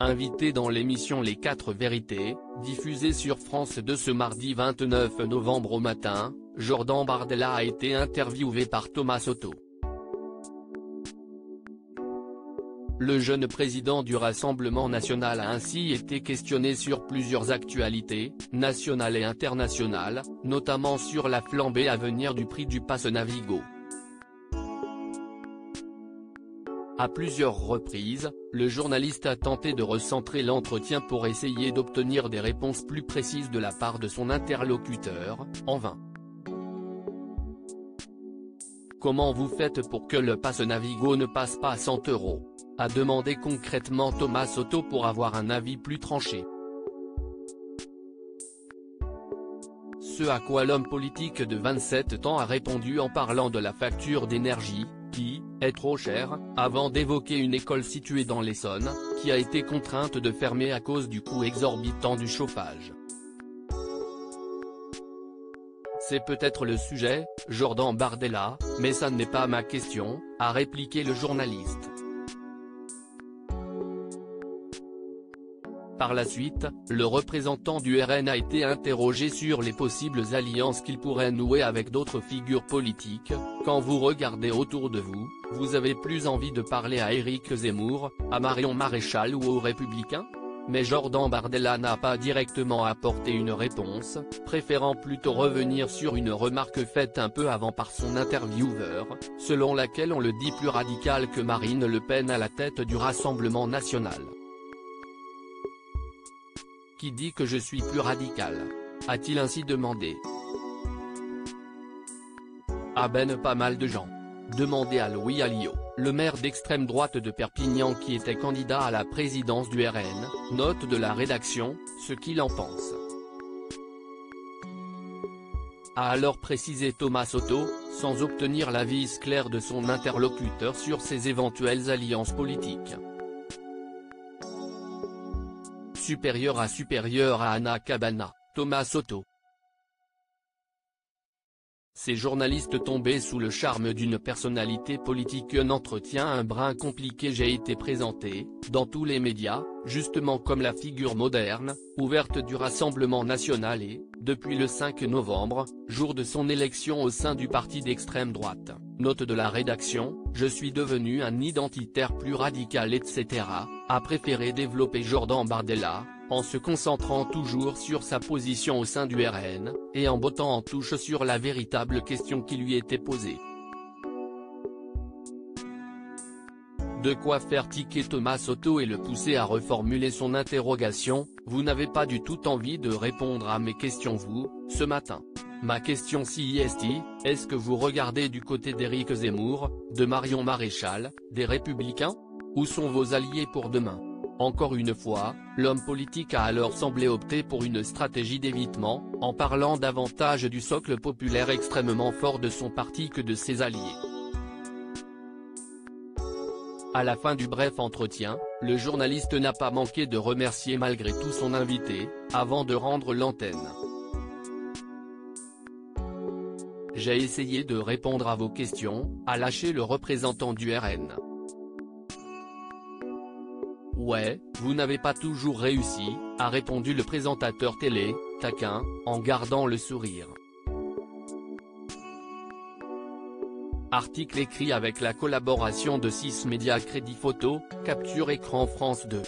Invité dans l'émission Les 4 vérités, diffusée sur France 2 ce mardi 29 novembre au matin, Jordan Bardella a été interviewé par Thomas Soto. Le jeune président du Rassemblement national a ainsi été questionné sur plusieurs actualités, nationales et internationales, notamment sur la flambée à venir du prix du pass Navigo. À plusieurs reprises, le journaliste a tenté de recentrer l'entretien pour essayer d'obtenir des réponses plus précises de la part de son interlocuteur, en vain. Comment vous faites pour que le pass Navigo ne passe pas à 100 €, a demandé concrètement Thomas Soto pour avoir un avis plus tranché. Ce à quoi l'homme politique de 27 ans a répondu en parlant de la facture d'énergie, qui est trop chère, avant d'évoquer une école située dans l'Essonne, qui a été contrainte de fermer à cause du coût exorbitant du chauffage. C'est peut-être le sujet, Jordan Bardella, mais ça n'est pas ma question, a répliqué le journaliste. Par la suite, le représentant du RN a été interrogé sur les possibles alliances qu'il pourrait nouer avec d'autres figures politiques. Quand vous regardez autour de vous, vous avez plus envie de parler à Éric Zemmour, à Marion Maréchal ou aux Républicains? Mais Jordan Bardella n'a pas directement apporté une réponse, préférant plutôt revenir sur une remarque faite un peu avant par son intervieweur, selon laquelle on le dit plus radical que Marine Le Pen à la tête du Rassemblement national. Qui dit que je suis plus radical? A-t-il ainsi demandé. Ah ben pas mal de gens. Demandez à Louis Alliot, le maire d'extrême droite de Perpignan qui était candidat à la présidence du RN, note de la rédaction, ce qu'il en pense. A alors précisé Thomas Soto, sans obtenir l'avis clair de son interlocuteur sur ses éventuelles alliances politiques. Supérieur à Anna Cabana, Thomas Soto. Ces journalistes tombés sous le charme d'une personnalité politique. Un entretien un brin compliqué. J'ai été présenté, dans tous les médias, justement comme la figure moderne, ouverte du Rassemblement national et, depuis le 5 novembre, jour de son élection au sein du parti d'extrême droite, note de la rédaction, je suis devenu un identitaire plus radical etc., a préféré développer Jordan Bardella, en se concentrant toujours sur sa position au sein du RN, et en bottant en touche sur la véritable question qui lui était posée. De quoi faire tiquer Thomas Soto et le pousser à reformuler son interrogation. Vous n'avez pas du tout envie de répondre à mes questions vous, ce matin. Ma question si est-ce que vous regardez du côté d'Éric Zemmour, de Marion Maréchal, des Républicains? Où sont vos alliés pour demain? Encore une fois, l'homme politique a alors semblé opter pour une stratégie d'évitement, en parlant davantage du socle populaire extrêmement fort de son parti que de ses alliés. À la fin du bref entretien, le journaliste n'a pas manqué de remercier malgré tout son invité, avant de rendre l'antenne. J'ai essayé de répondre à vos questions, a lâché le représentant du RN. Ouais, vous n'avez pas toujours réussi, a répondu le présentateur télé, taquin, en gardant le sourire. Article écrit avec la collaboration de 6 médias Crédit Photo, Capture Écran France 2.